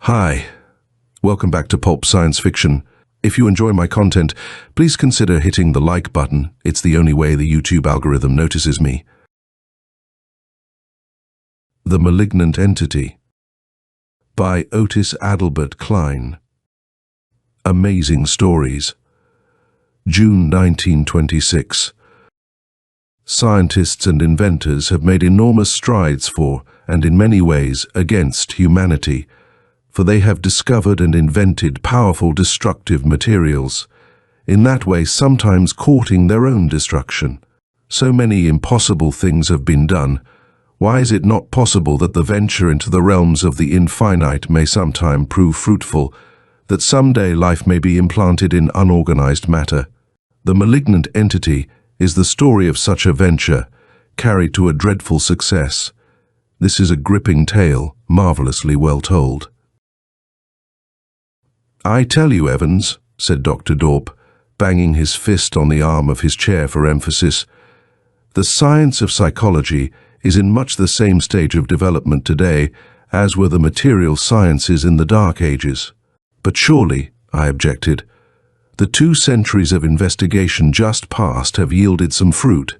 Hi, welcome back to Pulp Science Fiction. If you enjoy my content, please consider hitting the like button. It's the only way the YouTube algorithm notices me. The Malignant Entity by Otis Adelbert Kline. Amazing Stories. June 1926. Scientists and inventors have made enormous strides for, and in many ways, against humanity, for they have discovered and invented powerful destructive materials, in that way sometimes courting their own destruction. So many impossible things have been done. Why is it not possible that the venture into the realms of the infinite may sometime prove fruitful, that someday life may be implanted in unorganized matter? The Malignant Entity is the story of such a venture, carried to a dreadful success. This is a gripping tale, marvelously well told. "I tell you, Evans," said Dr. Dorp, banging his fist on the arm of his chair for emphasis, "the science of psychology is in much the same stage of development today as were the material sciences in the Dark Ages." "But surely," I objected, "the 2 centuries of investigation just past have yielded some fruit.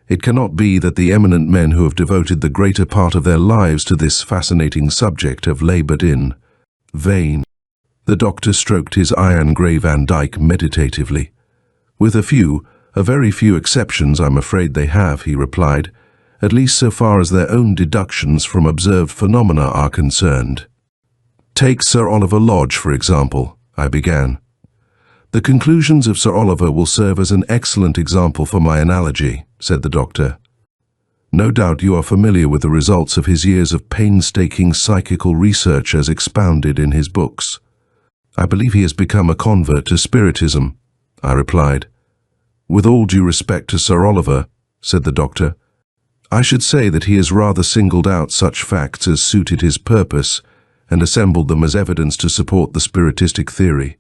It cannot be that the eminent men who have devoted the greater part of their lives to this fascinating subject have labored in vain." The doctor stroked his iron-grey Van Dyke meditatively. "With a very few exceptions, I'm afraid they have," he replied, "at least so far as their own deductions from observed phenomena are concerned." "Take Sir Oliver Lodge, for example," I began. "The conclusions of Sir Oliver will serve as an excellent example for my analogy," said the doctor. "No doubt you are familiar with the results of his years of painstaking psychical research as expounded in his books." "I believe he has become a convert to Spiritism," I replied. "With all due respect to Sir Oliver," said the doctor, "I should say that he has rather singled out such facts as suited his purpose and assembled them as evidence to support the Spiritistic theory.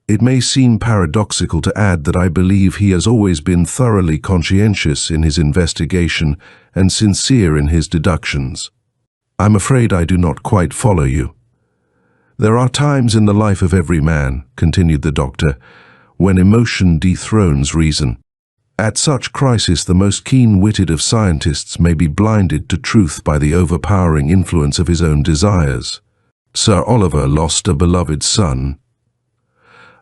It may seem paradoxical to add that I believe he has always been thoroughly conscientious in his investigation and sincere in his deductions." "I'm afraid I do not quite follow you." "There are times in the life of every man," continued the doctor, "when emotion dethrones reason. At such crisis the most keen-witted of scientists may be blinded to truth by the overpowering influence of his own desires. Sir Oliver lost a beloved son.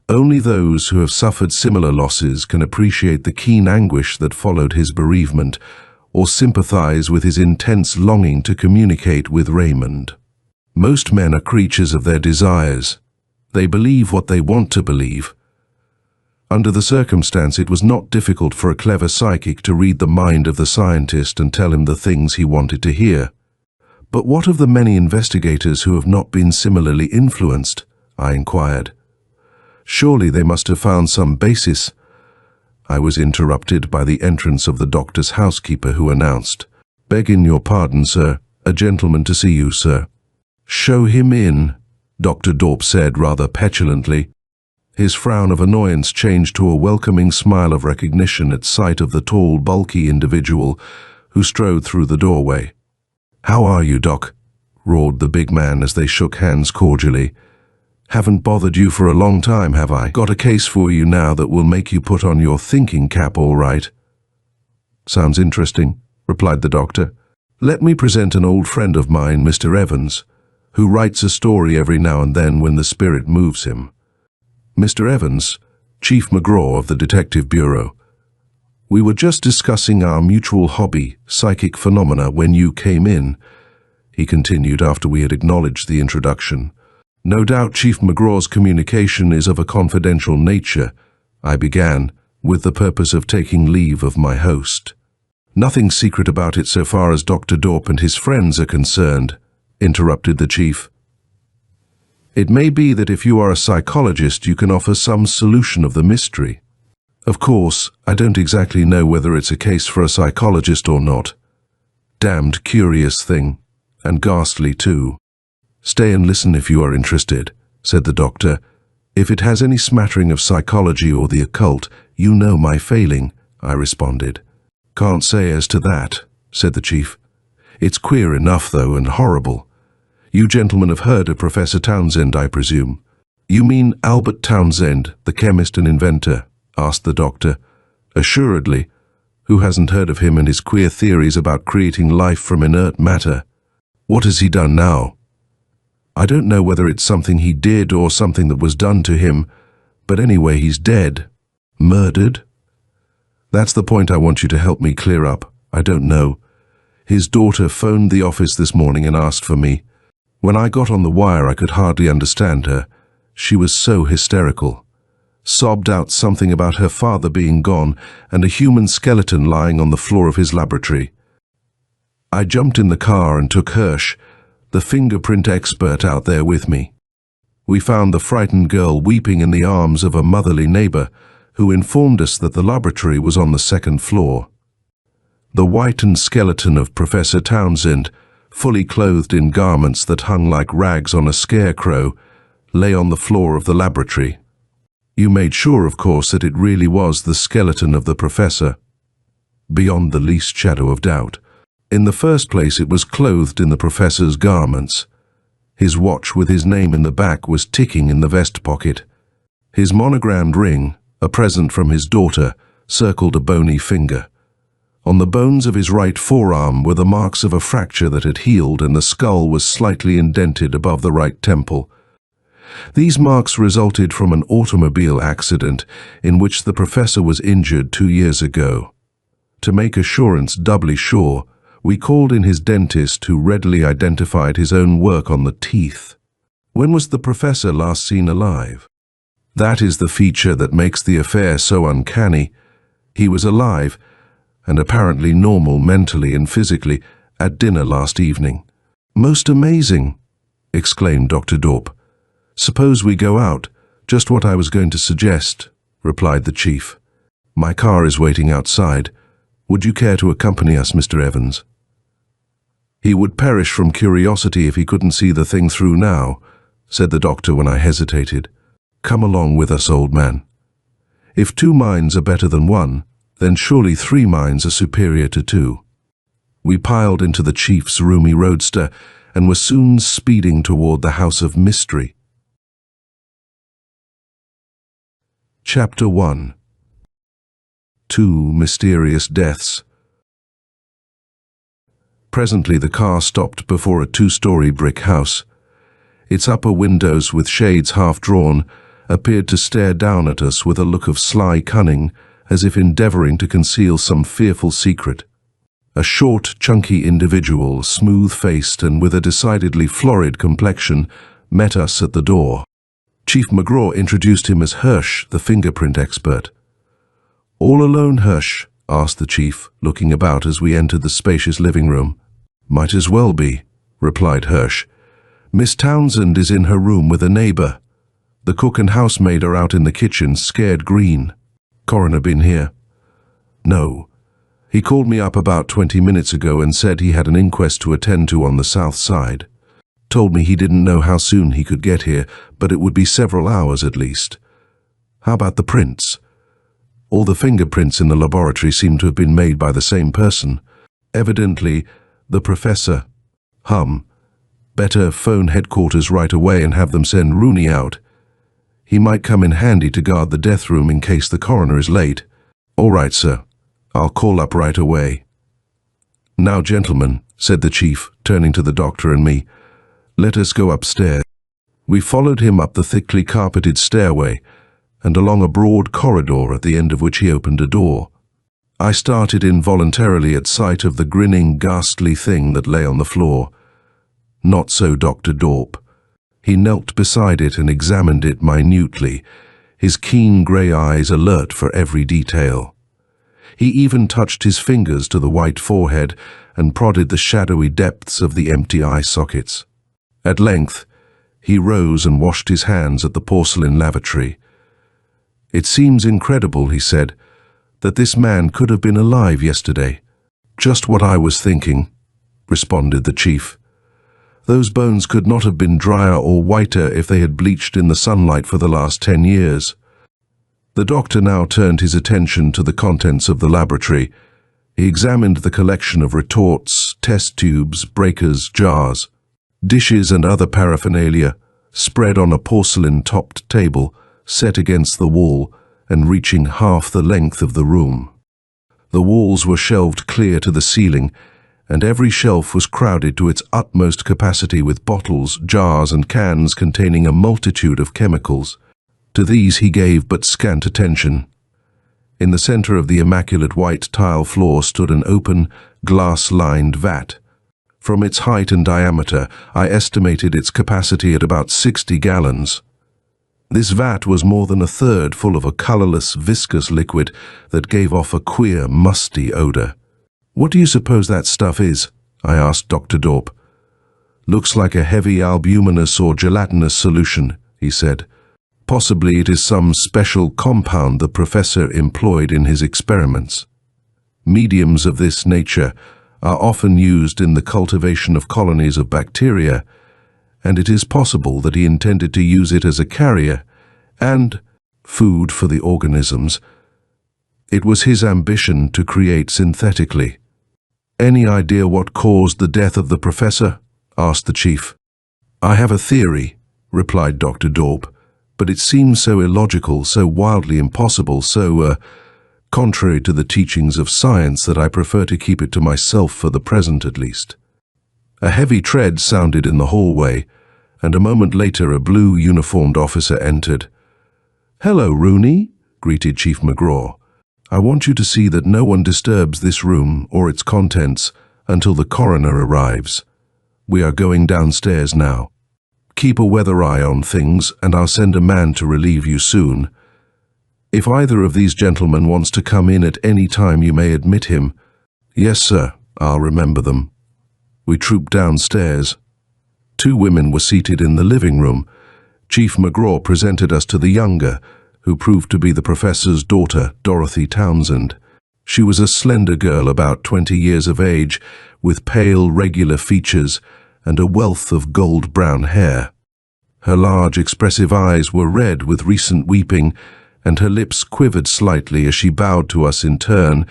Only those who have suffered similar losses can appreciate the keen anguish that followed his bereavement, or sympathize with his intense longing to communicate with Raymond. Most men are creatures of their desires. They believe what they want to believe. Under the circumstance, it was not difficult for a clever psychic to read the mind of the scientist and tell him the things he wanted to hear. But what of the many investigators who have not been similarly influenced? I inquired. Surely they must have found some basis. I was interrupted by the entrance of the doctor's housekeeper, who announced, "Begging your pardon, sir, a gentleman to see you, sir." "Show him in," Dr. Dorp said rather petulantly. His frown of annoyance changed to a welcoming smile of recognition at sight of the tall, bulky individual who strode through the doorway. "How are you, Doc?" roared the big man as they shook hands cordially. "Haven't bothered you for a long time, have I? Got a case for you now that will make you put on your thinking cap all right." "Sounds interesting," replied the doctor. "Let me present an old friend of mine, Mr. Evans, who writes a story every now and then when the spirit moves him. Mr. Evans, Chief McGraw of the Detective Bureau. We were just discussing our mutual hobby, psychic phenomena, when you came in," he continued after we had acknowledged the introduction. "No doubt Chief McGraw's communication is of a confidential nature," I began, with the purpose of taking leave of my host. "Nothing secret about it so far as Dr. Dorp and his friends are concerned," interrupted the chief. "It may be that if you are a psychologist you can offer some solution of the mystery. Of course, I don't exactly know whether it's a case for a psychologist or not. Damned curious thing, and ghastly too." "Stay and listen if you are interested," said the doctor. "If it has any smattering of psychology or the occult, you know my failing," I responded. "Can't say as to that," said the chief. "It's queer enough, though, and horrible. You gentlemen have heard of Professor Townsend, I presume? You mean Albert Townsend, the chemist and inventor? Asked the doctor. Assuredly. Who hasn't heard of him and his queer theories about creating life from inert matter? What has he done now? I don't know whether it's something he did or something that was done to him, but anyway, he's dead. Murdered? That's the point I want you to help me clear up. I don't know. His daughter phoned the office this morning and asked for me. When I got on the wire, I could hardly understand her. She was so hysterical. Sobbed out something about her father being gone and a human skeleton lying on the floor of his laboratory. I jumped in the car and took Hirsch, the fingerprint expert, out there with me. We found the frightened girl weeping in the arms of a motherly neighbor who informed us that the laboratory was on the second floor. The whitened skeleton of Professor Townsend, fully clothed in garments that hung like rags on a scarecrow, lay on the floor of the laboratory. You made sure, of course, that it really was the skeleton of the professor. Beyond the least shadow of doubt. In the first place, it was clothed in the professor's garments. His watch with his name in the back was ticking in the vest pocket. His monogrammed ring, a present from his daughter, circled a bony finger. On the bones of his right forearm were the marks of a fracture that had healed, and the skull was slightly indented above the right temple. These marks resulted from an automobile accident in which the professor was injured 2 years ago. To make assurance doubly sure, we called in his dentist, who readily identified his own work on the teeth. When was the professor last seen alive? That is the feature that makes the affair so uncanny. He was alive, and apparently normal mentally and physically, at dinner last evening. Most amazing, exclaimed Dr. Dorp. Suppose we go out. Just what I was going to suggest, replied the chief. My car is waiting outside. Would you care to accompany us, Mr. Evans? He would perish from curiosity if he couldn't see the thing through now, said the doctor when I hesitated. Come along with us, old man. If 2 minds are better than 1, then surely 3 minds are superior to 2. We piled into the chief's roomy roadster and were soon speeding toward the House of Mystery. Chapter 1. 2 Mysterious Deaths. Presently the car stopped before a 2-story brick house. Its upper windows, with shades half drawn, appeared to stare down at us with a look of sly cunning, as if endeavoring to conceal some fearful secret. A short, chunky individual, smooth-faced and with a decidedly florid complexion, met us at the door. Chief McGraw introduced him as Hirsch, the fingerprint expert. All alone, Hirsch? Asked the chief, looking about as we entered the spacious living room. Might as well be, replied Hirsch. Miss Townsend is in her room with a neighbor. The cook and housemaid are out in the kitchen, scared green. Coroner been here? No. He called me up about 20 minutes ago and said he had an inquest to attend to on the south side. Told me he didn't know how soon he could get here, but it would be several hours at least. How about the prints? All the fingerprints in the laboratory seem to have been made by the same person. Evidently, the professor. Better phone headquarters right away and have them send Rooney out. He might come in handy to guard the death room in case the coroner is late. All right, sir. I'll call up right away. Now, gentlemen, said the chief, turning to the doctor and me, let us go upstairs. We followed him up the thickly carpeted stairway and along a broad corridor at the end of which he opened a door. I started involuntarily at sight of the grinning, ghastly thing that lay on the floor. Not so Dr. Dorp. He knelt beside it and examined it minutely, his keen grey eyes alert for every detail. He even touched his fingers to the white forehead and prodded the shadowy depths of the empty eye sockets. At length, he rose and washed his hands at the porcelain lavatory. It seems incredible, he said, that this man could have been alive yesterday. Just what I was thinking, responded the chief. Those bones could not have been drier or whiter if they had bleached in the sunlight for the last 10 years. The doctor now turned his attention to the contents of the laboratory. He examined the collection of retorts, test tubes, breakers, jars. Dishes and other paraphernalia spread on a porcelain-topped table set against the wall and reaching half the length of the room. The walls were shelved clear to the ceiling, and every shelf was crowded to its utmost capacity with bottles, jars, and cans containing a multitude of chemicals. To these he gave but scant attention. In the center of the immaculate white tile floor stood an open, glass-lined vat. From its height and diameter, I estimated its capacity at about 60 gallons. This vat was more than a third full of a colorless, viscous liquid that gave off a queer, musty odor. "What do you suppose that stuff is?" I asked Dr. Dorp. "Looks like a heavy albuminous or gelatinous solution," he said. "Possibly it is some special compound the professor employed in his experiments. Mediums of this nature are often used in the cultivation of colonies of bacteria, and it is possible that he intended to use it as a carrier and food for the organisms. It was his ambition to create synthetically." "Any idea what caused the death of the professor?" asked the chief. "I have a theory," replied Dr. Dorp, "but it seems so illogical, so wildly impossible, so, contrary to the teachings of science that I prefer to keep it to myself for the present at least." A heavy tread sounded in the hallway, and a moment later a blue uniformed officer entered. "Hello, Rooney," greeted Chief McGraw. "I want you to see that no one disturbs this room or its contents until the coroner arrives. We are going downstairs now. Keep a weather eye on things, and I'll send a man to relieve you soon. If either of these gentlemen wants to come in at any time, you may admit him." "Yes, sir, I'll remember them." We trooped downstairs. 2 women were seated in the living room. Chief McGraw presented us to the younger, who proved to be the professor's daughter, Dorothy Townsend. She was a slender girl about 20 years of age, with pale, regular features and a wealth of gold-brown hair. Her large, expressive eyes were red with recent weeping, and her lips quivered slightly as she bowed to us in turn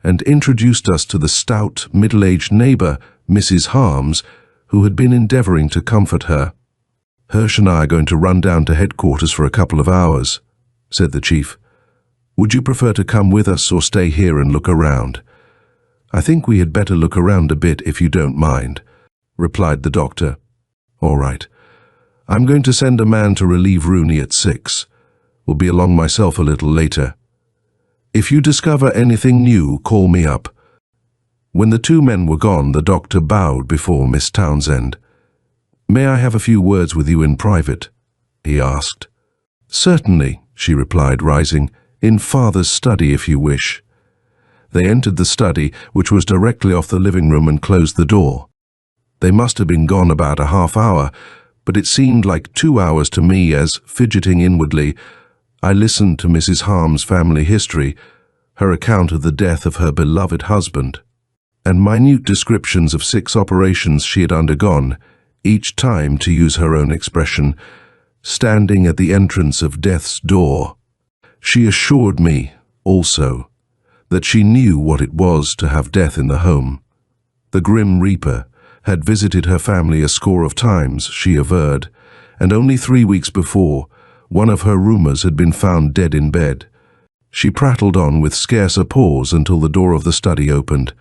and introduced us to the stout, middle-aged neighbor, Mrs. Harms, who had been endeavoring to comfort her. "Hirsch and I are going to run down to headquarters for a couple of hours," said the chief. "Would you prefer to come with us or stay here and look around?" "I think we had better look around a bit if you don't mind," replied the doctor. "All right. I'm going to send a man to relieve Rooney at 6. Will be along myself a little later. If you discover anything new, call me up." When the 2 men were gone, the doctor bowed before Miss Townsend. "May I have a few words with you in private?" he asked. "Certainly," she replied, rising. "In Father's study, if you wish." They entered the study, which was directly off the living room, and closed the door. They must have been gone about a half hour, but it seemed like 2 hours to me as, fidgeting inwardly, I listened to Mrs. Harm's family history, her account of the death of her beloved husband, and minute descriptions of 6 operations she had undergone, each time, to use her own expression, standing at the entrance of death's door. She assured me, also, that she knew what it was to have death in the home. The Grim Reaper had visited her family a score of times, she averred, and only 3 weeks before, one of her roomers had been found dead in bed. She prattled on with scarce a pause until the door of the study opened.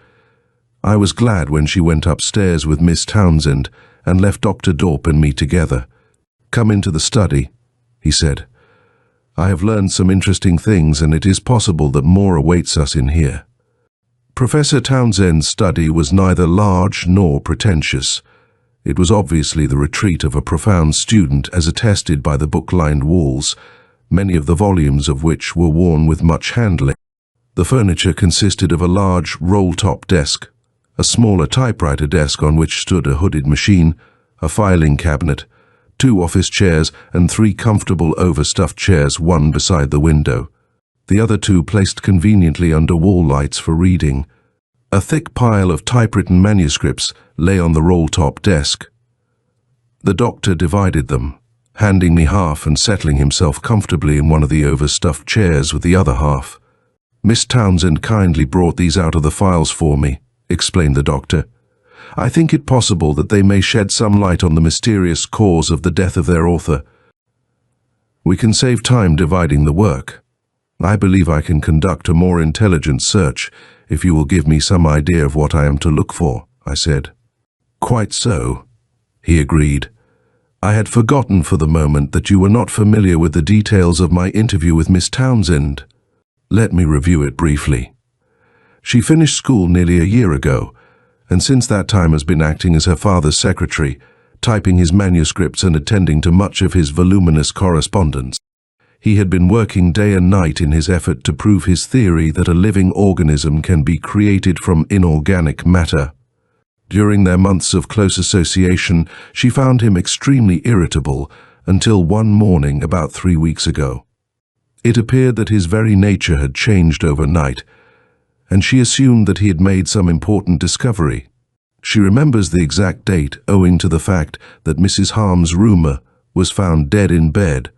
I was glad when she went upstairs with Miss Townsend and left Dr. Dorp and me together. "Come into the study," he said. "I have learned some interesting things, and it is possible that more awaits us in here." Professor Townsend's study was neither large nor pretentious. It was obviously the retreat of a profound student, as attested by the book-lined walls, many of the volumes of which were worn with much handling. The furniture consisted of a large roll-top desk, a smaller typewriter desk on which stood a hooded machine, a filing cabinet, 2 office chairs, and 3 comfortable overstuffed chairs, one beside the window. The other 2 placed conveniently under wall lights for reading. A thick pile of typewritten manuscripts lay on the roll-top desk. The doctor divided them, handing me half and settling himself comfortably in one of the overstuffed chairs with the other half. "Miss Townsend kindly brought these out of the files for me," explained the doctor. I think it possible that they may shed some light on the mysterious cause of the death of their author. We can save time dividing the work. I believe I can conduct a more intelligent search if you will give me some idea of what I am to look for, I said. Quite so, he agreed. I had forgotten for the moment that you were not familiar with the details of my interview with Miss Townsend. Let me review it briefly. She finished school nearly a year ago, and since that time has been acting as her father's secretary, typing his manuscripts and attending to much of his voluminous correspondence. He had been working day and night in his effort to prove his theory that a living organism can be created from inorganic matter. During their months of close association, she found him extremely irritable until one morning about 3 weeks ago. It appeared that his very nature had changed overnight, and she assumed that he had made some important discovery. She remembers the exact date owing to the fact that Mrs. Harm's roomer was found dead in bed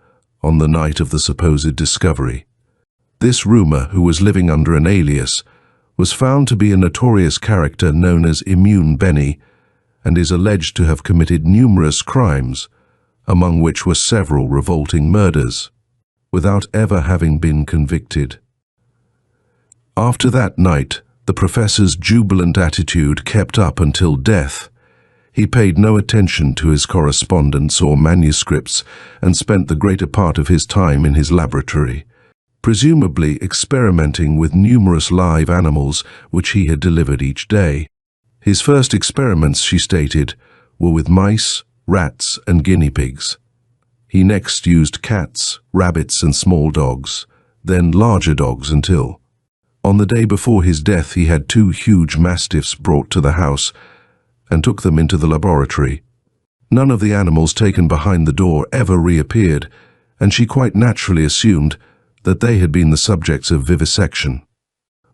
on the night of the supposed discovery. This roomer, who was living under an alias, was found to be a notorious character known as Immune Benny, and is alleged to have committed numerous crimes, among which were several revolting murders, without ever having been convicted. After that night, the professor's jubilant attitude kept up until death. He paid no attention to his correspondence or manuscripts and spent the greater part of his time in his laboratory, presumably experimenting with numerous live animals which he had delivered each day. His first experiments, she stated, were with mice, rats, and guinea pigs. He next used cats, rabbits, and small dogs, then larger dogs until, on the day before his death, he had 2 huge mastiffs brought to the house and took them into the laboratory. None of the animals taken behind the door ever reappeared, and she quite naturally assumed that they had been the subjects of vivisection.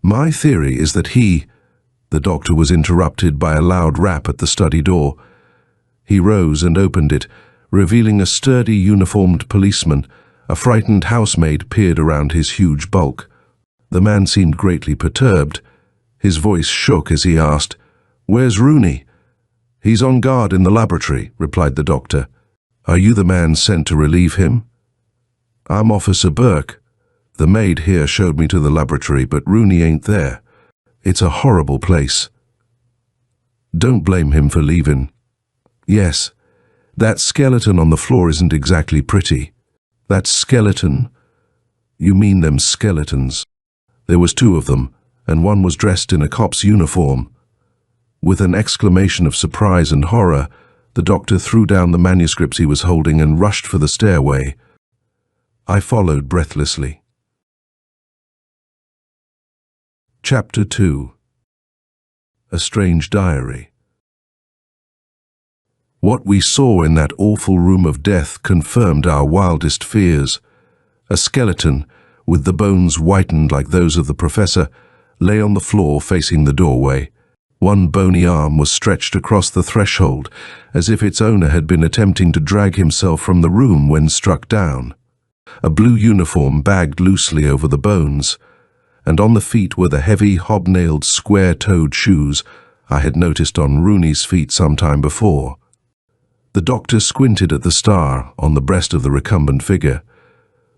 My theory is that the doctor was interrupted by a loud rap at the study door. He rose and opened it, revealing a sturdy uniformed policeman. A frightened housemaid peered around his huge bulk. The man seemed greatly perturbed. His voice shook as he asked, "Where's Rooney?" "He's on guard in the laboratory," replied the doctor. "Are you the man sent to relieve him?" "I'm Officer Burke. The maid here showed me to the laboratory, but Rooney ain't there. It's a horrible place." "Don't blame him for leaving." "Yes, that skeleton on the floor isn't exactly pretty." "That skeleton? You mean them skeletons?" "There was 2 of them, and one was dressed in a cop's uniform." With an exclamation of surprise and horror, the doctor threw down the manuscripts he was holding and rushed for the stairway. I followed breathlessly. Chapter 2. A Strange Diary. What we saw in that awful room of death confirmed our wildest fears. A skeleton, with the bones whitened like those of the professor, lay on the floor facing the doorway. One bony arm was stretched across the threshold, as if its owner had been attempting to drag himself from the room when struck down. A blue uniform bagged loosely over the bones, and on the feet were the heavy, hobnailed, square-toed shoes I had noticed on Rooney's feet some time before. The doctor squinted at the star on the breast of the recumbent figure.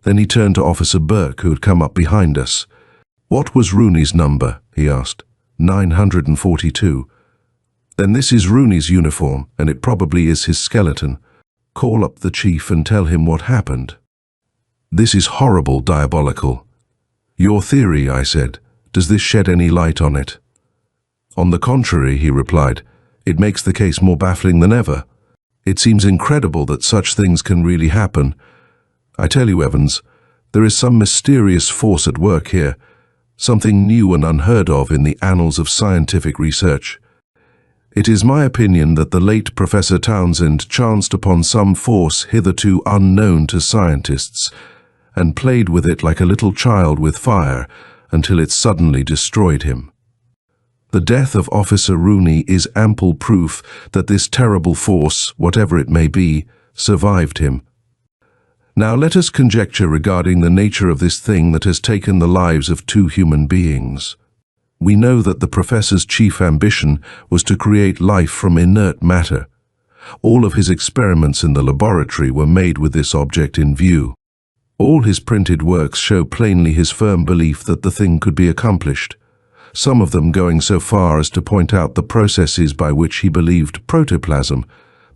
Then he turned to Officer Burke, who had come up behind us. "What was Rooney's number?" he asked. 942. "Then this is Rooney's uniform, and it probably is his skeleton. Call up the chief and tell him what happened." "This is horrible, diabolical." "Your theory," I said. "Does this shed any light on it?" "On the contrary," he replied, "it makes the case more baffling than ever. It seems incredible that such things can really happen. I tell you, Evans, there is some mysterious force at work here, something new and unheard of in the annals of scientific research. It is my opinion that the late Professor Townsend chanced upon some force hitherto unknown to scientists, and played with it like a little child with fire until it suddenly destroyed him. The death of Officer Rooney is ample proof that this terrible force, whatever it may be, survived him. Now let us conjecture regarding the nature of this thing that has taken the lives of 2 human beings. We know that the professor's chief ambition was to create life from inert matter. All of his experiments in the laboratory were made with this object in view. All his printed works show plainly his firm belief that the thing could be accomplished, some of them going so far as to point out the processes by which he believed protoplasm,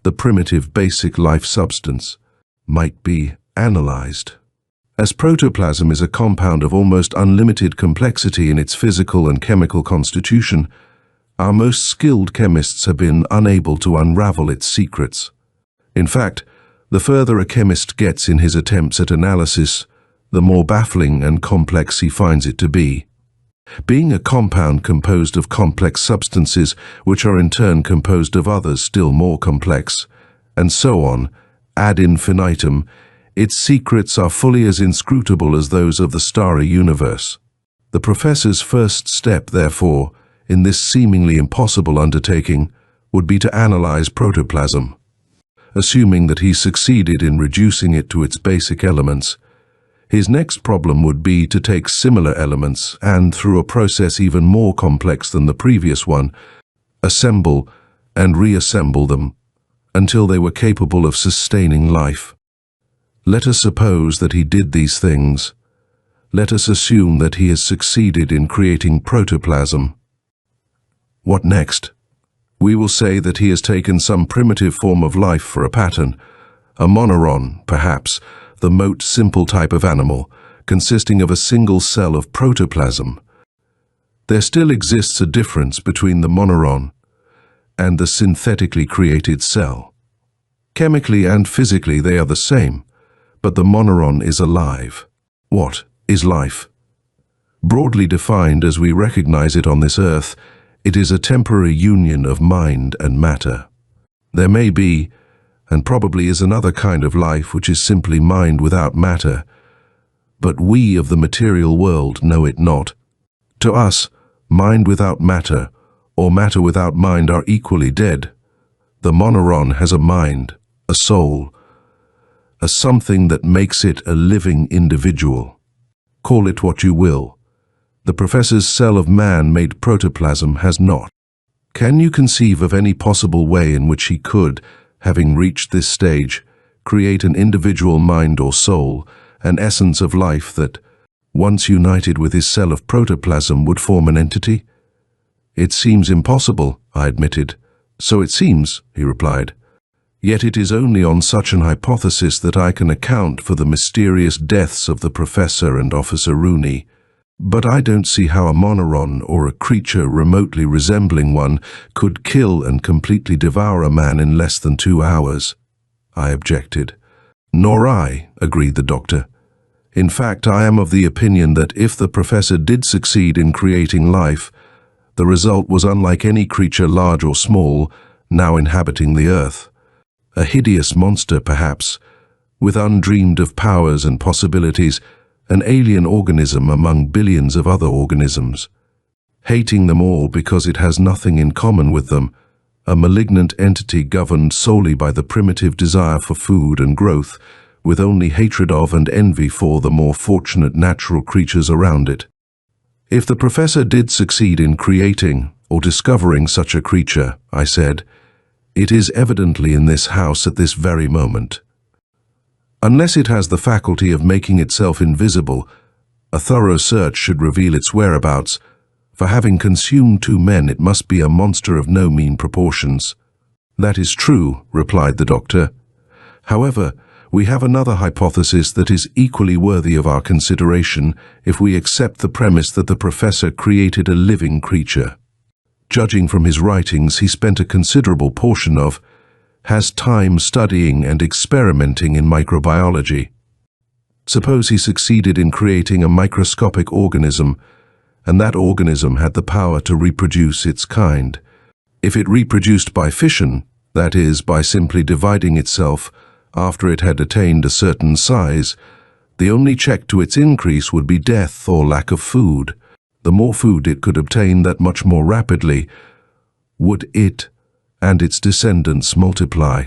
the primitive basic life substance, might be analyzed. As protoplasm is a compound of almost unlimited complexity in its physical and chemical constitution, our most skilled chemists have been unable to unravel its secrets. In fact, the further a chemist gets in his attempts at analysis, the more baffling and complex he finds it to be. Being a compound composed of complex substances, which are in turn composed of others still more complex, and so on, ad infinitum, its secrets are fully as inscrutable as those of the starry universe. The professor's first step, therefore, in this seemingly impossible undertaking, would be to analyze protoplasm. Assuming that he succeeded in reducing it to its basic elements, his next problem would be to take similar elements and, through a process even more complex than the previous one, assemble and reassemble them until they were capable of sustaining life. Let us suppose that he did these things. Let us assume that he has succeeded in creating protoplasm. What next? We will say that he has taken some primitive form of life for a pattern, a moneron, perhaps, the most simple type of animal, consisting of a single cell of protoplasm. There still exists a difference between the moneron and the synthetically created cell. Chemically and physically they are the same, but the moneron is alive. What is life? Broadly defined as we recognize it on this earth, it is a temporary union of mind and matter. There may be, and probably is, another kind of life which is simply mind without matter, but we of the material world know it not. To us, mind without matter, or matter without mind, are equally dead. The moneron has a mind, a soul, a something that makes it a living individual. Call it what you will. The professor's cell of man-made protoplasm has not. Can you conceive of any possible way in which he could, having reached this stage, create an individual mind or soul, an essence of life that, once united with his cell of protoplasm, would form an entity? It seems impossible, I admitted. So it seems, he replied. Yet it is only on such an hypothesis that I can account for the mysterious deaths of the professor and Officer Rooney. But I don't see how a moneron, or a creature remotely resembling one, could kill and completely devour a man in less than 2 hours, I objected. Nor I, agreed the doctor. In fact, I am of the opinion that if the professor did succeed in creating life, the result was unlike any creature, large or small, now inhabiting the earth. A hideous monster, perhaps, with undreamed of powers and possibilities, an alien organism among billions of other organisms. Hating them all because it has nothing in common with them, a malignant entity governed solely by the primitive desire for food and growth, with only hatred of and envy for the more fortunate natural creatures around it. If the professor did succeed in creating or discovering such a creature, I said, it is evidently in this house at this very moment. Unless it has the faculty of making itself invisible, a thorough search should reveal its whereabouts. For having consumed 2 men, it must be a monster of no mean proportions. That is true, replied the doctor. However, we have another hypothesis that is equally worthy of our consideration if we accept the premise that the professor created a living creature. Judging from his writings, he spent a considerable portion of has time studying and experimenting in microbiology. Suppose he succeeded in creating a microscopic organism, and that organism had the power to reproduce its kind. If it reproduced by fission, that is, by simply dividing itself after it had attained a certain size, the only check to its increase would be death or lack of food. The more food it could obtain, that much more rapidly would it and its descendants multiply.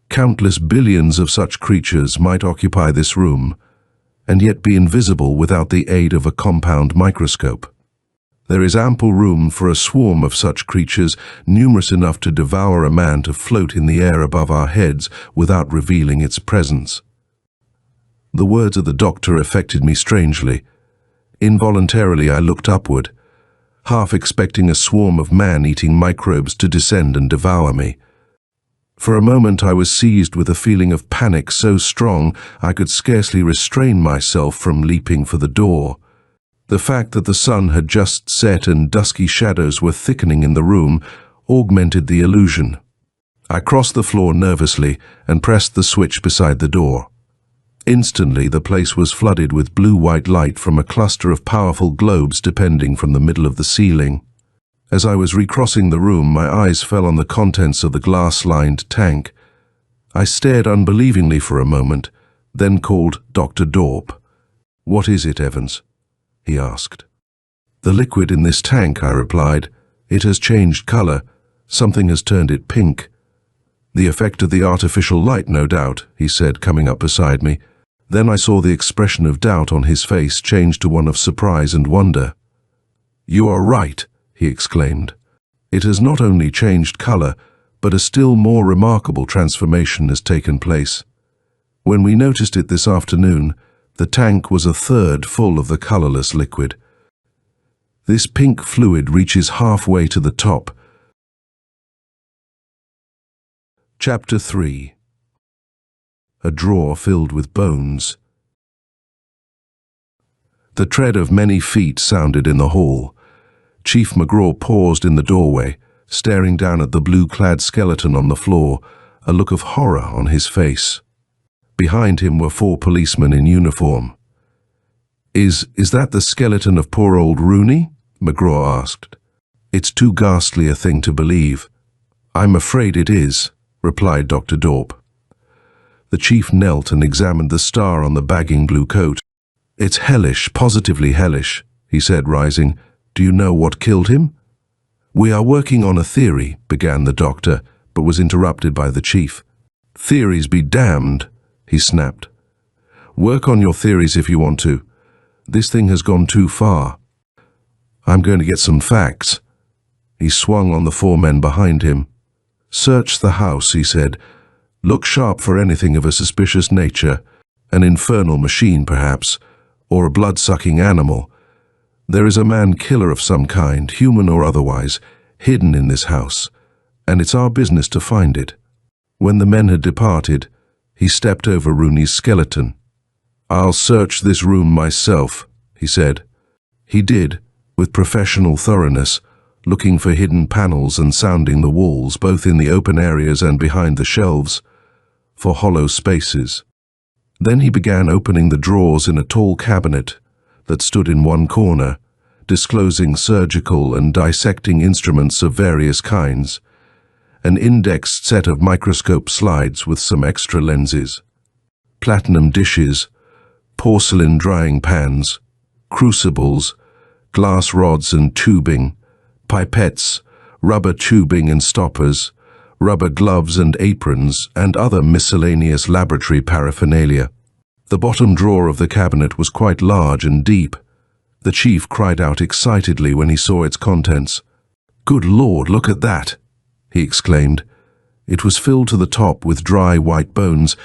Countless billions of such creatures might occupy this room, and yet be invisible without the aid of a compound microscope. There is ample room for a swarm of such creatures, numerous enough to devour a man to float in the air above our heads without revealing its presence. The words of the doctor affected me strangely. Involuntarily I looked upward, half expecting a swarm of man-eating microbes to descend and devour me. For a moment I was seized with a feeling of panic so strong I could scarcely restrain myself from leaping for the door. The fact that the sun had just set and dusky shadows were thickening in the room augmented the illusion. I crossed the floor nervously and pressed the switch beside the door. Instantly the place was flooded with blue-white light from a cluster of powerful globes depending from the middle of the ceiling. As I was recrossing the room, my eyes fell on the contents of the glass-lined tank. I stared unbelievingly for a moment, then called Dr. Dorp. "What is it, Evans?" he asked. "The liquid in this tank," I replied. "It has changed color. Something has turned it pink." "The effect of the artificial light, no doubt," he said, coming up beside me. Then I saw the expression of doubt on his face change to one of surprise and wonder. "You are right," he exclaimed. "It has not only changed color, but a still more remarkable transformation has taken place. When we noticed it this afternoon, the tank was a third full of the colorless liquid. This pink fluid reaches halfway to the top." Chapter 3. A drawer filled with bones. The tread of many feet sounded in the hall. Chief McGraw paused in the doorway, staring down at the blue-clad skeleton on the floor, a look of horror on his face. Behind him were 4 policemen in uniform. Is that the skeleton of poor old Rooney?" McGraw asked. "It's too ghastly a thing to believe." "I'm afraid it is," replied Dr. Dorp. The chief knelt and examined the star on the bagging blue coat. "It's hellish, positively hellish," he said, rising. "Do you know what killed him?" "We are working on a theory," began the doctor, but was interrupted by the chief. "Theories be damned," he snapped. "Work on your theories if you want to. This thing has gone too far. I'm going to get some facts." He swung on the 4 men behind him. "Search the house," he said. "Look sharp for anything of a suspicious nature, an infernal machine perhaps, or a blood-sucking animal. There is a man-killer of some kind, human or otherwise, hidden in this house, and it's our business to find it." When the men had departed, he stepped over Rooney's skeleton. "I'll search this room myself," he said. He did, with professional thoroughness, looking for hidden panels and sounding the walls, both in the open areas and behind the shelves, for hollow spaces. Then he began opening the drawers in a tall cabinet that stood in one corner, disclosing surgical and dissecting instruments of various kinds, an indexed set of microscope slides with some extra lenses, platinum dishes, porcelain drying pans, crucibles, glass rods and tubing, pipettes, rubber tubing and stoppers, rubber gloves and aprons, and other miscellaneous laboratory paraphernalia. The bottom drawer of the cabinet was quite large and deep. The chief cried out excitedly when he saw its contents. "Good Lord, look at that!" he exclaimed. It was filled to the top with dry white bones.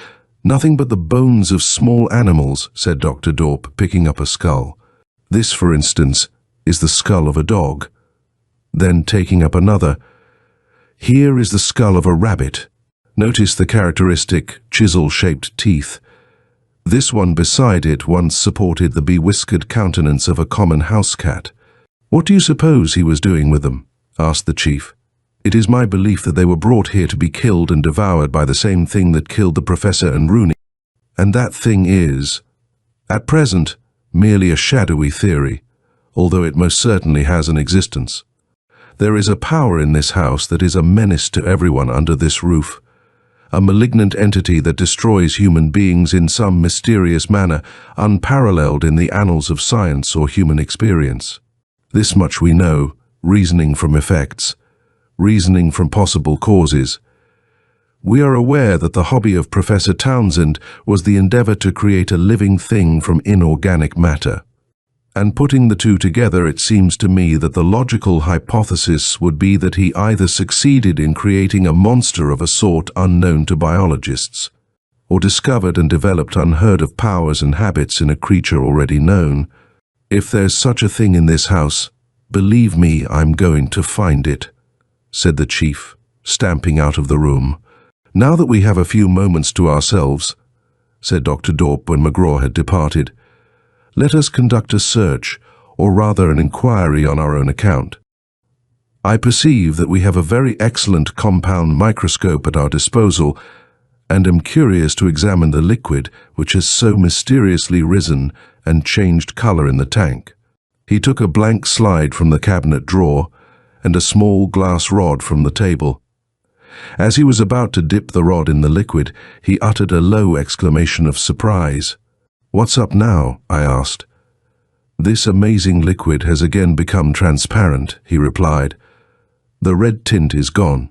"Nothing but the bones of small animals," said Dr. Dorp, picking up a skull. "This, for instance, is the skull of a dog." Then, taking up another, "Here is the skull of a rabbit. Notice the characteristic chisel-shaped teeth. This one beside it once supported the bewhiskered countenance of a common house cat. What do you suppose he was doing with them?" asked the chief. "It is my belief that they were brought here to be killed and devoured by the same thing that killed the professor and Rooney. And that thing is, at present, merely a shadowy theory, although it most certainly has an existence. There is a power in this house that is a menace to everyone under this roof, a malignant entity that destroys human beings in some mysterious manner unparalleled in the annals of science or human experience. This much we know, reasoning from effects, reasoning from possible causes. We are aware that the hobby of Professor Townsend was the endeavor to create a living thing from inorganic matter. And putting the two together, it seems to me that the logical hypothesis would be that he either succeeded in creating a monster of a sort unknown to biologists, or discovered and developed unheard of powers and habits in a creature already known. If there's such a thing in this house, believe me, I'm going to find it, said the chief, stamping out of the room. Now that we have a few moments to ourselves, said Dr. Dorp when McGraw had departed, let us conduct a search, or rather an inquiry on our own account. I perceive that we have a very excellent compound microscope at our disposal, and am curious to examine the liquid which has so mysteriously risen and changed color in the tank. He took a blank slide from the cabinet drawer and a small glass rod from the table. As he was about to dip the rod in the liquid, he uttered a low exclamation of surprise. "What's up now?" I asked. "This amazing liquid has again become transparent," he replied. "The red tint is gone."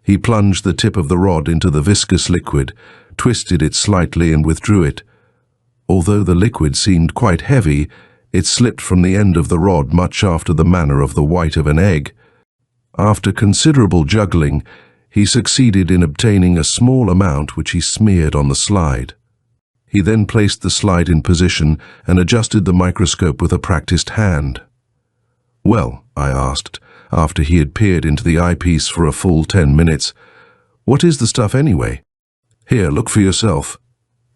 He plunged the tip of the rod into the viscous liquid, twisted it slightly and withdrew it. Although the liquid seemed quite heavy, it slipped from the end of the rod much after the manner of the white of an egg. After considerable juggling, he succeeded in obtaining a small amount which he smeared on the slide. He then placed the slide in position and adjusted the microscope with a practiced hand. "Well," I asked, after he had peered into the eyepiece for a full 10 minutes, "what is the stuff anyway?" "Here, look for yourself,"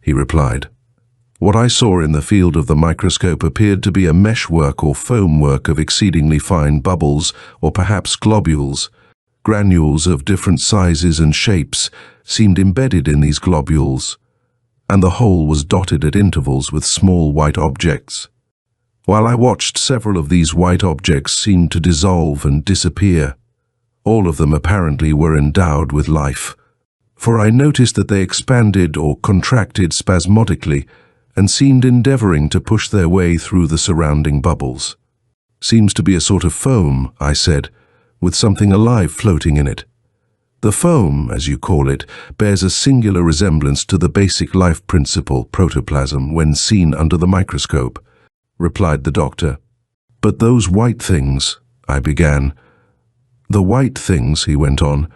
he replied. What I saw in the field of the microscope appeared to be a meshwork or foamwork of exceedingly fine bubbles, or perhaps globules. Granules of different sizes and shapes seemed embedded in these globules, and the whole was dotted at intervals with small white objects. While I watched, several of these white objects seemed to dissolve and disappear. All of them apparently were endowed with life, for I noticed that they expanded or contracted spasmodically and seemed endeavoring to push their way through the surrounding bubbles. "Seems to be a sort of foam," I said, "with something alive floating in it." "The foam, as you call it, bears a singular resemblance to the basic life principle, protoplasm, when seen under the microscope," replied the doctor. "But those white things," I began. "The white things," he went on,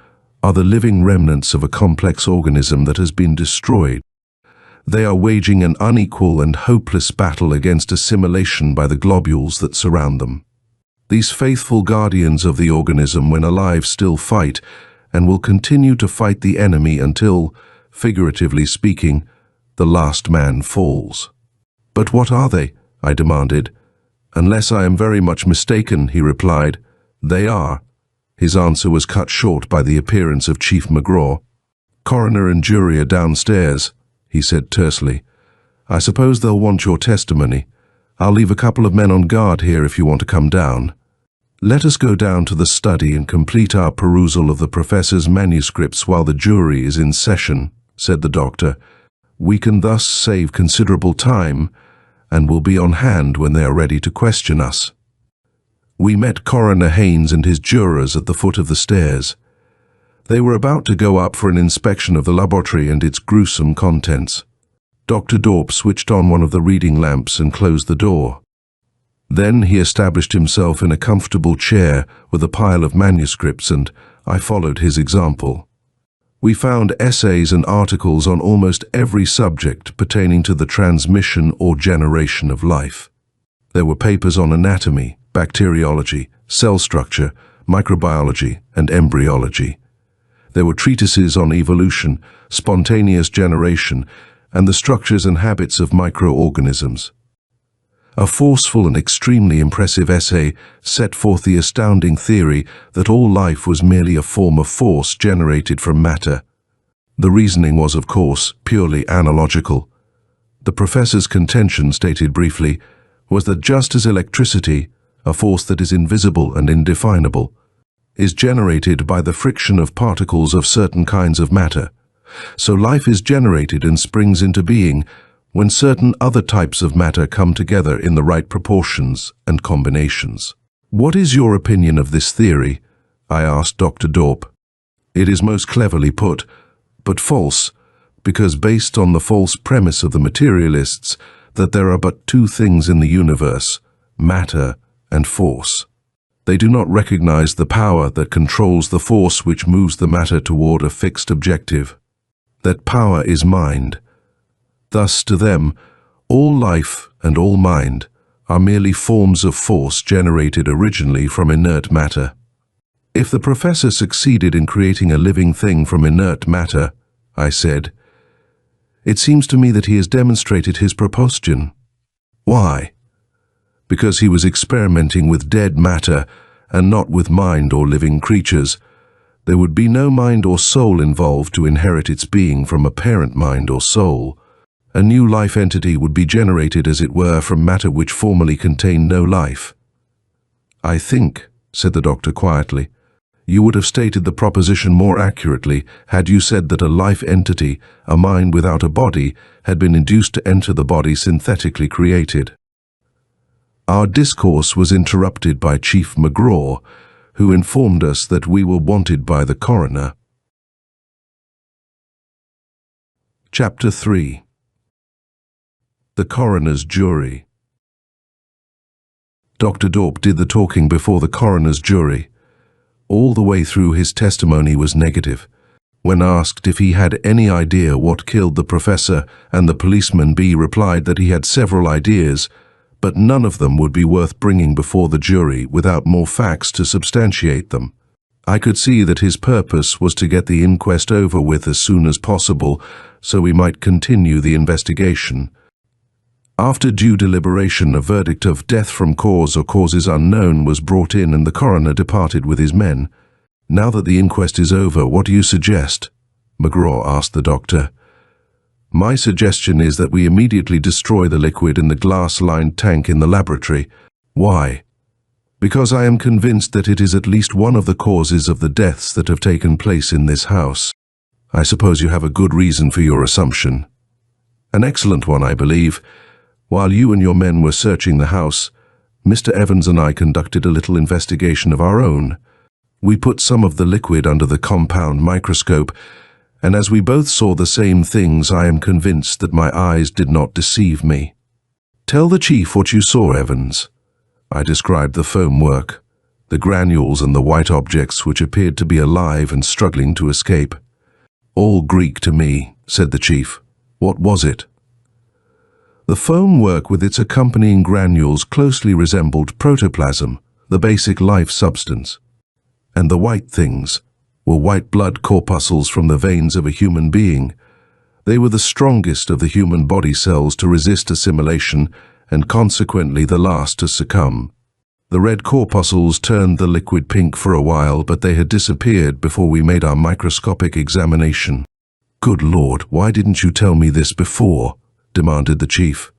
"are the living remnants of a complex organism that has been destroyed. They are waging an unequal and hopeless battle against assimilation by the globules that surround them. These faithful guardians of the organism when alive still fight, and will continue to fight the enemy until, figuratively speaking, the last man falls." "But what are they?" I demanded. "Unless I am very much mistaken," he replied, "they are." His answer was cut short by the appearance of Chief McGraw. "Coroner and jury are downstairs," he said tersely. "I suppose they'll want your testimony. I'll leave a couple of men on guard here if you want to come down." "Let us go down to the study and complete our perusal of the professor's manuscripts while the jury is in session," said the doctor. "We can thus save considerable time, and will be on hand when they are ready to question us." We met Coroner Haynes and his jurors at the foot of the stairs. They were about to go up for an inspection of the laboratory and its gruesome contents. Dr. Dorp switched on one of the reading lamps and closed the door. Then he established himself in a comfortable chair with a pile of manuscripts, and I followed his example. We found essays and articles on almost every subject pertaining to the transmission or generation of life. There were papers on anatomy, bacteriology, cell structure, microbiology, and embryology. There were treatises on evolution, spontaneous generation, and the structures and habits of microorganisms. A forceful and extremely impressive essay set forth the astounding theory that all life was merely a form of force generated from matter. The reasoning was, of course, purely analogical. The professor's contention, stated briefly, was that just as electricity, a force that is invisible and indefinable, is generated by the friction of particles of certain kinds of matter, so life is generated and springs into being when certain other types of matter come together in the right proportions and combinations. "What is your opinion of this theory?" I asked Dr. Dorp. "It is most cleverly put, but false, because based on the false premise of the materialists that there are but two things in the universe, matter, and force. They do not recognize the power that controls the force which moves the matter toward a fixed objective. That power is mind. Thus, to them, all life and all mind are merely forms of force generated originally from inert matter. If the professor succeeded in creating a living thing from inert matter, I said, it seems to me that he has demonstrated his proposition. Why? Because he was experimenting with dead matter and not with mind or living creatures. There would be no mind or soul involved to inherit its being from a parent mind or soul. A new life entity would be generated, as it were, from matter which formerly contained no life. I think, said the doctor quietly, you would have stated the proposition more accurately had you said that a life entity, a mind without a body, had been induced to enter the body synthetically created. Our discourse was interrupted by Chief McGraw, who informed us that we were wanted by the coroner. Chapter 3. The coroner's jury. Dr. Dorp did the talking before the coroner's jury. All the way through his testimony was negative. When asked if he had any idea what killed the professor and the policeman, B replied that he had several ideas, but none of them would be worth bringing before the jury without more facts to substantiate them. I could see that his purpose was to get the inquest over with as soon as possible, so we might continue the investigation. After due deliberation, a verdict of death from cause or causes unknown was brought in, and the coroner departed with his men. Now that the inquest is over, what do you suggest? McGraw asked the doctor. My suggestion is that we immediately destroy the liquid in the glass-lined tank in the laboratory. Why? Because I am convinced that it is at least one of the causes of the deaths that have taken place in this house. I suppose you have a good reason for your assumption. An excellent one, I believe. While you and your men were searching the house, Mr. Evans and I conducted a little investigation of our own. We put some of the liquid under the compound microscope, and as we both saw the same things, I am convinced that my eyes did not deceive me. Tell the chief what you saw, Evans. I described the foam work, the granules and the white objects which appeared to be alive and struggling to escape. All Greek to me, said the chief. What was it? The foam work with its accompanying granules closely resembled protoplasm, the basic life substance. And the white things were white blood corpuscles from the veins of a human being. They were the strongest of the human body cells to resist assimilation, and consequently the last to succumb. The red corpuscles turned the liquid pink for a while, but they had disappeared before we made our microscopic examination. Good Lord, why didn't you tell me this before? Demanded the chief.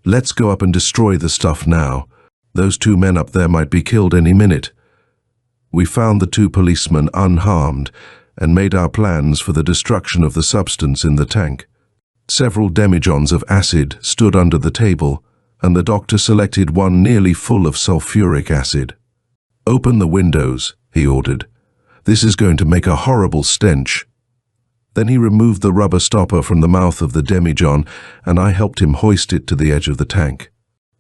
Let's go up and destroy the stuff now. Those two men up there might be killed any minute. We found the two policemen unharmed and made our plans for the destruction of the substance in the tank. Several demijohns of acid stood under the table, and the doctor selected one nearly full of sulfuric acid. Open the windows, he ordered. This is going to make a horrible stench. Then he removed the rubber stopper from the mouth of the demijohn, and I helped him hoist it to the edge of the tank.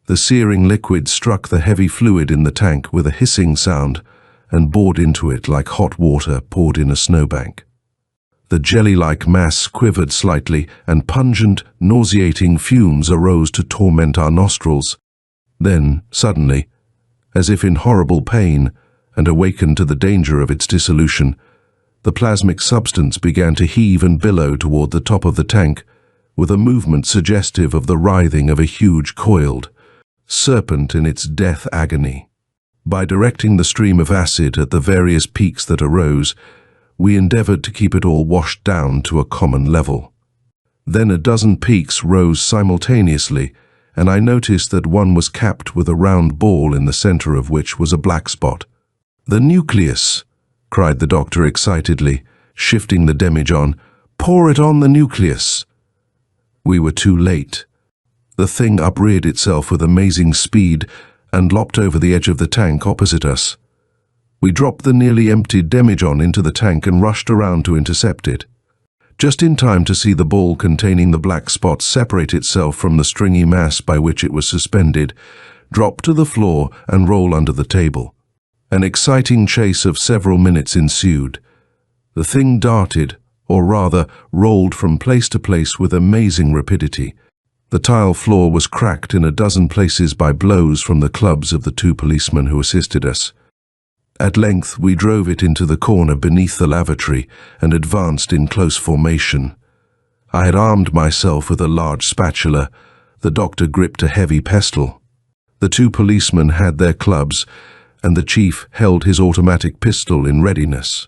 The searing liquid struck the heavy fluid in the tank with a hissing sound and bored into it like hot water poured in a snowbank. The jelly-like mass quivered slightly, and pungent, nauseating fumes arose to torment our nostrils. Then, suddenly, as if in horrible pain and awakened to the danger of its dissolution, the plasmic substance began to heave and billow toward the top of the tank, with a movement suggestive of the writhing of a huge coiled serpent in its death agony. By directing the stream of acid at the various peaks that arose, we endeavored to keep it all washed down to a common level. Then a dozen peaks rose simultaneously, and I noticed that one was capped with a round ball in the center of which was a black spot. The nucleus! Cried the doctor excitedly, shifting the demijohn. Pour it on the nucleus! We were too late. The thing upreared itself with amazing speed and lopped over the edge of the tank opposite us. We dropped the nearly emptied demijohn into the tank and rushed around to intercept it. Just in time to see the ball containing the black spot separate itself from the stringy mass by which it was suspended, drop to the floor and roll under the table. An exciting chase of several minutes ensued. The thing darted, or rather rolled from place to place with amazing rapidity. The tile floor was cracked in a dozen places by blows from the clubs of the two policemen who assisted us. At length we drove it into the corner beneath the lavatory and advanced in close formation. I had armed myself with a large spatula. The doctor gripped a heavy pestle. The two policemen had their clubs, and the chief held his automatic pistol in readiness.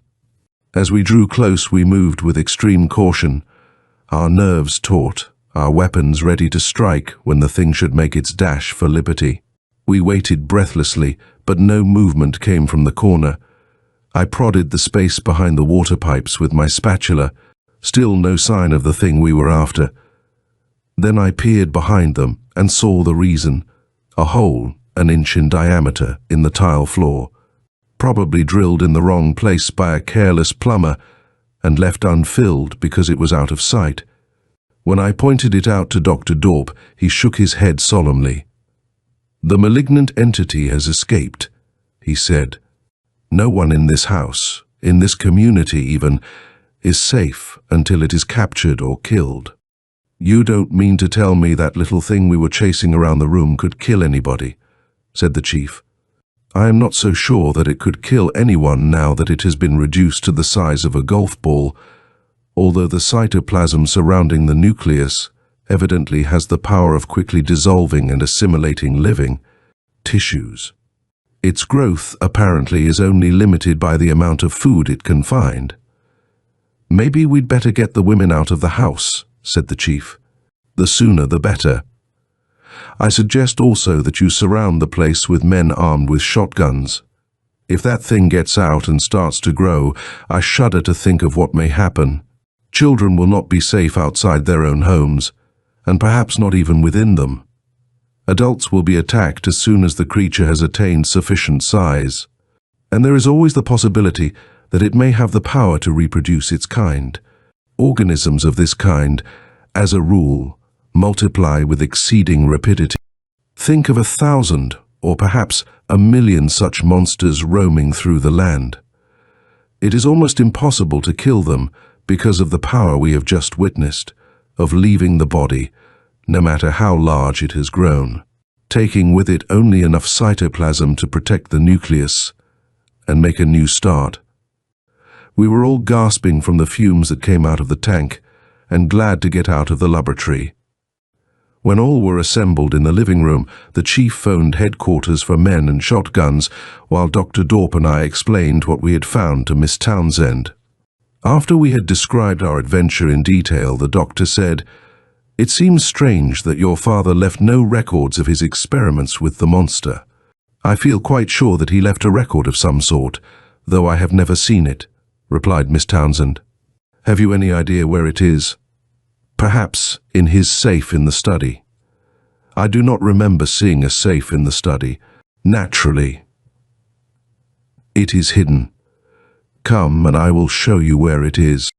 As we drew close, we moved with extreme caution, our nerves taut, our weapons ready to strike when the thing should make its dash for liberty. We waited breathlessly, but no movement came from the corner. I prodded the space behind the water pipes with my spatula, still no sign of the thing we were after. Then I peered behind them and saw the reason: a hole, an inch in diameter, in the tile floor, probably drilled in the wrong place by a careless plumber and left unfilled because it was out of sight. When I pointed it out to Dr. Dorp, he shook his head solemnly. "The malignant entity has escaped," he said. "No one in this house, in this community even, is safe until it is captured or killed." "You don't mean to tell me that little thing we were chasing around the room could kill anybody?" said the chief. "I am not so sure that it could kill anyone now that it has been reduced to the size of a golf ball, although the cytoplasm surrounding the nucleus evidently has the power of quickly dissolving and assimilating living tissues. Its growth apparently is only limited by the amount of food it can find." "Maybe we'd better get the women out of the house," said the chief. "The sooner the better. I suggest also that you surround the place with men armed with shotguns. If that thing gets out and starts to grow, I shudder to think of what may happen. Children will not be safe outside their own homes, and perhaps not even within them. Adults will be attacked as soon as the creature has attained sufficient size. And there is always the possibility that it may have the power to reproduce its kind. Organisms of this kind, as a rule, multiply with exceeding rapidity. Think of 1,000 or perhaps 1,000,000 such monsters roaming through the land. It is almost impossible to kill them because of the power we have just witnessed, of leaving the body, no matter how large it has grown, taking with it only enough cytoplasm to protect the nucleus and make a new start. We were all gasping from the fumes that came out of the tank and glad to get out of the laboratory. When all were assembled in the living room, the chief phoned headquarters for men and shotguns, while Dr. Dorp and I explained what we had found to Miss Townsend. After we had described our adventure in detail, the doctor said, "It seems strange that your father left no records of his experiments with the monster. I feel quite sure that he left a record of some sort, though I have never seen it," replied Miss Townsend. "Have you any idea where it is?" "Perhaps in his safe in the study." "I do not remember seeing a safe in the study." "Naturally. It is hidden. Come, and I will show you where it is."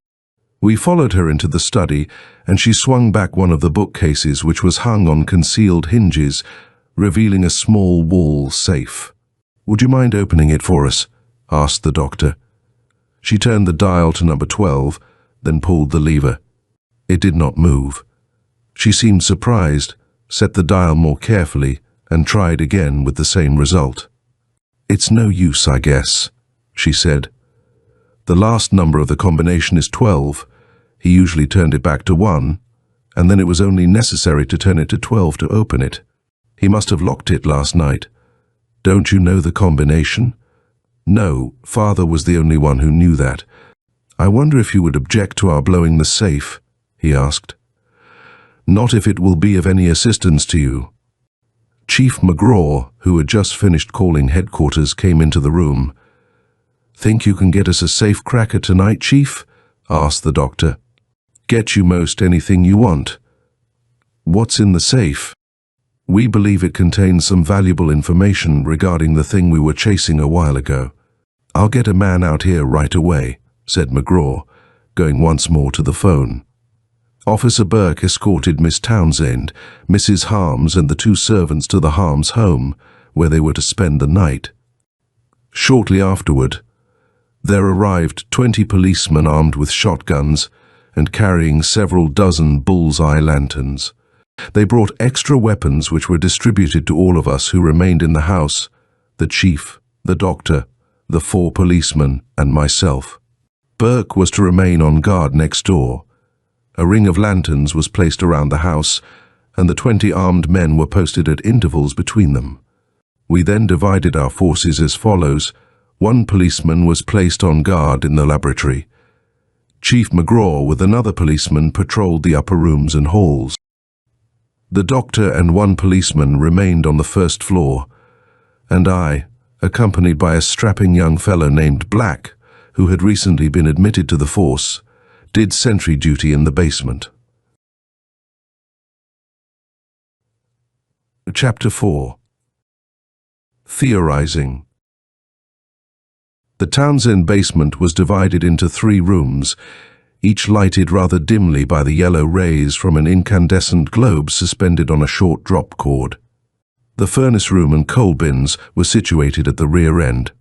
We followed her into the study, and she swung back one of the bookcases which was hung on concealed hinges, revealing a small wall safe. "Would you mind opening it for us?" asked the doctor. She turned the dial to number 12, then pulled the lever. It did not move. She seemed surprised, set the dial more carefully, and tried again with the same result. "It's no use, I guess," she said. "The last number of the combination is 12. He usually turned it back to 1, and then it was only necessary to turn it to 12 to open it. He must have locked it last night. Don't you know the combination?" "No, Father was the only one who knew that." "I wonder if you would object to our blowing the safe?" he asked. "Not if it will be of any assistance to you." Chief McGraw, who had just finished calling headquarters, came into the room. "Think you can get us a safe cracker tonight, Chief?" asked the doctor. "Get you most anything you want." "What's in the safe?" "We believe it contains some valuable information regarding the thing we were chasing a while ago." "I'll get a man out here right away," said McGraw, going once more to the phone. Officer Burke escorted Miss Townsend, Mrs. Harms, and the two servants to the Harms' home, where they were to spend the night. Shortly afterward, there arrived 20 policemen armed with shotguns and carrying several dozen bull's-eye lanterns. They brought extra weapons which were distributed to all of us who remained in the house, the chief, the doctor, the 4 policemen, and myself. Burke was to remain on guard next door. A ring of lanterns was placed around the house, and the 20 armed men were posted at intervals between them. We then divided our forces as follows. 1 policeman was placed on guard in the laboratory. Chief McGraw with another policeman patrolled the upper rooms and halls. The doctor and 1 policeman remained on the first floor, and I, accompanied by a strapping young fellow named Black, who had recently been admitted to the force, did sentry duty in the basement. Chapter 4. Theorizing. The Townsend basement was divided into 3 rooms, each lighted rather dimly by the yellow rays from an incandescent globe suspended on a short drop cord. The furnace room and coal bins were situated at the rear end.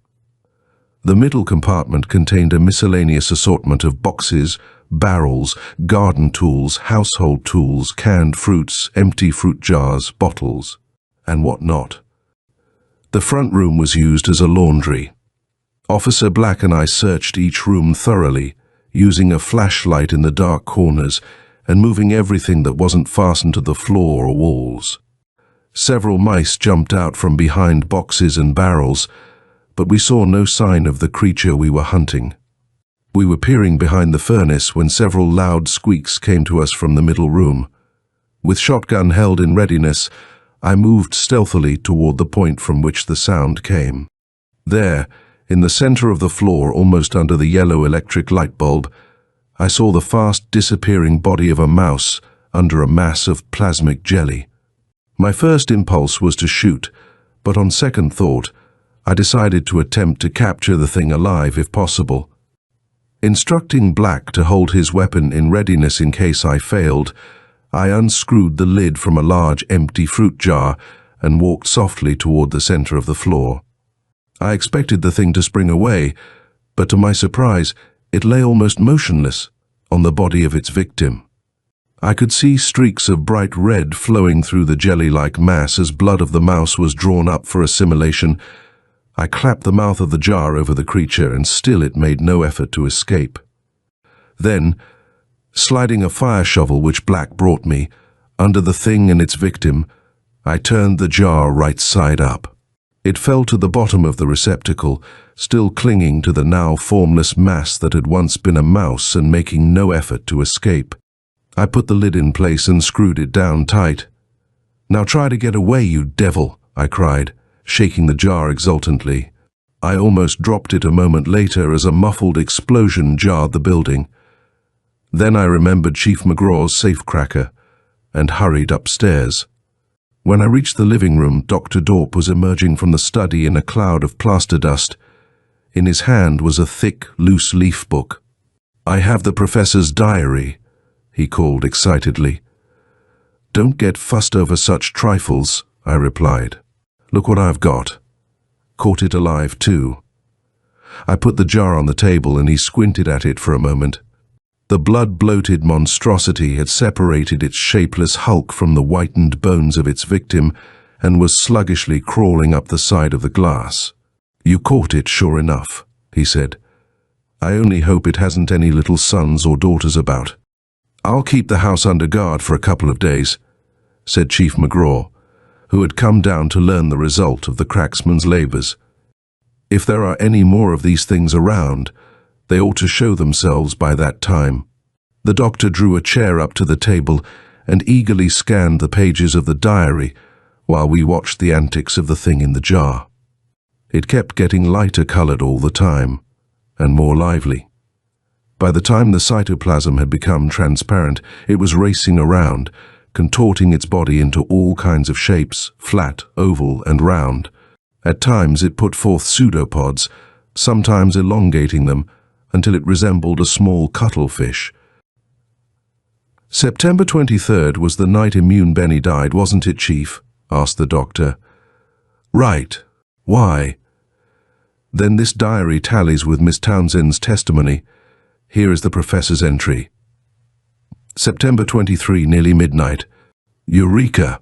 The middle compartment contained a miscellaneous assortment of boxes, barrels, garden tools, household tools, canned fruits, empty fruit jars, bottles, and what not. The front room was used as a laundry. Officer Black and I searched each room thoroughly, using a flashlight in the dark corners and moving everything that wasn't fastened to the floor or walls. Several mice jumped out from behind boxes and barrels, but we saw no sign of the creature we were hunting. We were peering behind the furnace when several loud squeaks came to us from the middle room. With shotgun held in readiness, I moved stealthily toward the point from which the sound came. There, in the center of the floor, almost under the yellow electric light bulb, I saw the fast disappearing body of a mouse under a mass of plasmic jelly. My first impulse was to shoot, but on second thought, I decided to attempt to capture the thing alive if possible. Instructing Black to hold his weapon in readiness in case I failed, I unscrewed the lid from a large empty fruit jar and walked softly toward the center of the floor. I expected the thing to spring away, but to my surprise, it lay almost motionless on the body of its victim. I could see streaks of bright red flowing through the jelly-like mass as blood of the mouse was drawn up for assimilation. I clapped the mouth of the jar over the creature, and still it made no effort to escape. Then, sliding a fire shovel which Black brought me, under the thing and its victim, I turned the jar right side up. It fell to the bottom of the receptacle, still clinging to the now formless mass that had once been a mouse and making no effort to escape. I put the lid in place and screwed it down tight. "Now try to get away, you devil," I cried, shaking the jar exultantly. I almost dropped it a moment later as a muffled explosion jarred the building. Then I remembered Chief McGraw's safecracker and hurried upstairs. When I reached the living room, Dr. Dorp was emerging from the study in a cloud of plaster dust. In his hand was a thick, loose leaf book. "I have the professor's diary," he called excitedly. "Don't get fussed over such trifles," I replied. "Look what I've got. Caught it alive too." I put the jar on the table and he squinted at it for a moment. The blood-bloated monstrosity had separated its shapeless hulk from the whitened bones of its victim and was sluggishly crawling up the side of the glass. "You caught it, sure enough," he said. "I only hope it hasn't any little sons or daughters about." "I'll keep the house under guard for a couple of days," said Chief McGraw, who had come down to learn the result of the cracksman's labors. "If there are any more of these things around, they ought to show themselves by that time." The doctor drew a chair up to the table and eagerly scanned the pages of the diary while we watched the antics of the thing in the jar. It kept getting lighter colored all the time, and more lively. By the time the cytoplasm had become transparent, it was racing around, contorting its body into all kinds of shapes, flat, oval, and round. At times it put forth pseudopods, sometimes elongating them until it resembled a small cuttlefish. "September 23rd was the night Immune Benny died, wasn't it, Chief?" asked the doctor. "Right. Why?" "Then this diary tallies with Miss Townsend's testimony. Here is the professor's entry. September 23, nearly midnight. Eureka!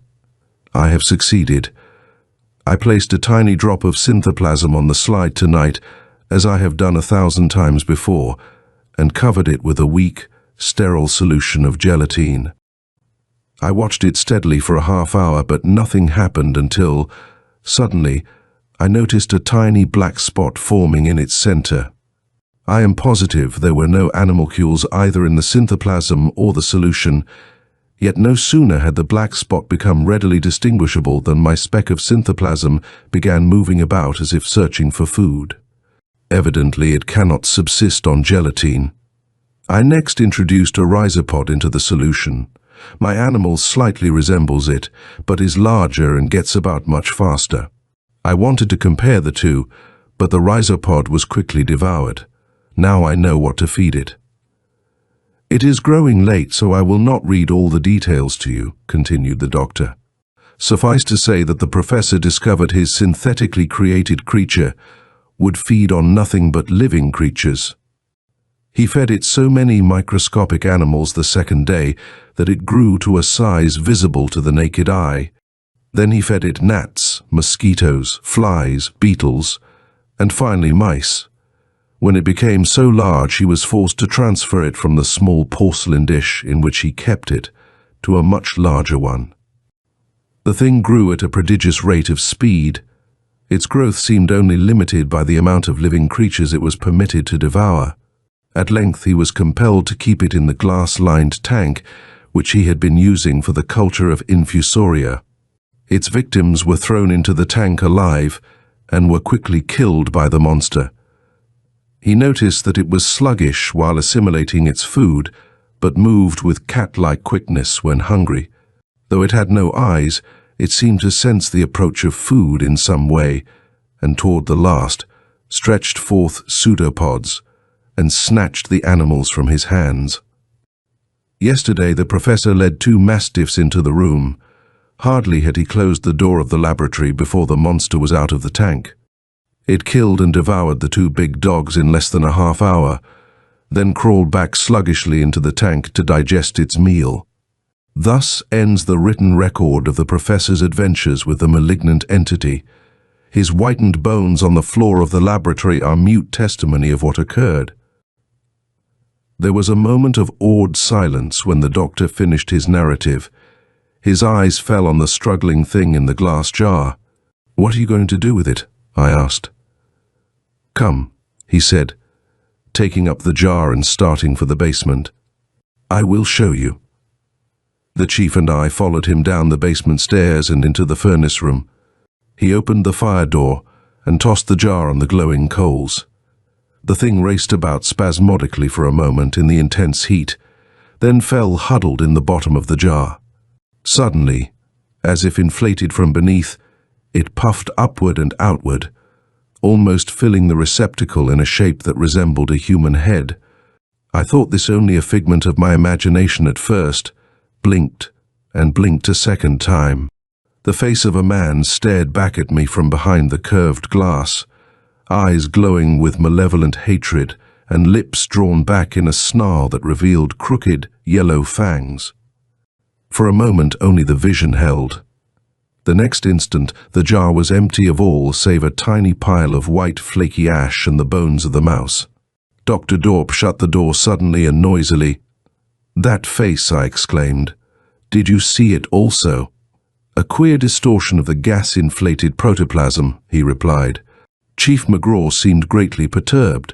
I have succeeded. I placed a tiny drop of synthoplasm on the slide tonight, as I have done 1,000 times before, and covered it with a weak, sterile solution of gelatine. I watched it steadily for a half-hour, but nothing happened until, suddenly, I noticed a tiny black spot forming in its center. I am positive there were no animalcules either in the synthoplasm or the solution, yet no sooner had the black spot become readily distinguishable than my speck of synthoplasm began moving about as if searching for food. Evidently, it cannot subsist on gelatine. I next introduced a rhizopod into the solution. My animal slightly resembles it, but is larger and gets about much faster. I wanted to compare the two, but the rhizopod was quickly devoured. Now I know what to feed it. It is growing late, so I will not read all the details to you, continued the doctor. Suffice to say that the professor discovered his synthetically created creature would feed on nothing but living creatures. He fed it so many microscopic animals the second day that it grew to a size visible to the naked eye. Then he fed it gnats, mosquitoes, flies, beetles, and finally mice. When it became so large, he was forced to transfer it from the small porcelain dish in which he kept it to a much larger one. The thing grew at a prodigious rate of speed. Its growth seemed only limited by the amount of living creatures it was permitted to devour. At length he was compelled to keep it in the glass-lined tank which he had been using for the culture of infusoria. Its victims were thrown into the tank alive and were quickly killed by the monster. He noticed that it was sluggish while assimilating its food, but moved with cat-like quickness when hungry. Though it had no eyes, it seemed to sense the approach of food in some way, and toward the last, stretched forth pseudopods and snatched the animals from his hands. Yesterday the professor led 2 mastiffs into the room. Hardly had he closed the door of the laboratory before the monster was out of the tank. It killed and devoured the 2 big dogs in less than a half-hour, then crawled back sluggishly into the tank to digest its meal. Thus ends the written record of the professor's adventures with the malignant entity. His whitened bones on the floor of the laboratory are mute testimony of what occurred. There was a moment of awed silence when the doctor finished his narrative. His eyes fell on the struggling thing in the glass jar. "What are you going to do with it?" I asked. "Come," he said, taking up the jar and starting for the basement. "I will show you." The chief and I followed him down the basement stairs and into the furnace room. He opened the fire door and tossed the jar on the glowing coals. The thing raced about spasmodically for a moment in the intense heat, then fell huddled in the bottom of the jar. Suddenly, as if inflated from beneath, it puffed upward and outward, almost filling the receptacle in a shape that resembled a human head. I thought this only a figment of my imagination at first, blinked and blinked a second time. The face of a man stared back at me from behind the curved glass, eyes glowing with malevolent hatred and lips drawn back in a snarl that revealed crooked, yellow fangs. For a moment only the vision held. The next instant, the jar was empty of all save a tiny pile of white, flaky ash and the bones of the mouse. Dr. Dorp shut the door suddenly and noisily. "That face," I exclaimed. "Did you see it also?" "A queer distortion of the gas-inflated protoplasm," he replied. Chief McGraw seemed greatly perturbed.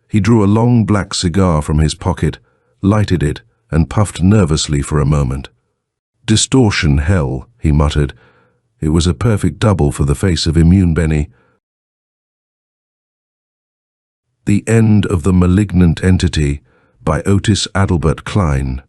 He drew a long black cigar from his pocket, lighted it, and puffed nervously for a moment. "Distortion, hell," he muttered. It was a perfect double for the face of Immune Benny. The End of the Malignant Entity by Otis Adelbert Kline.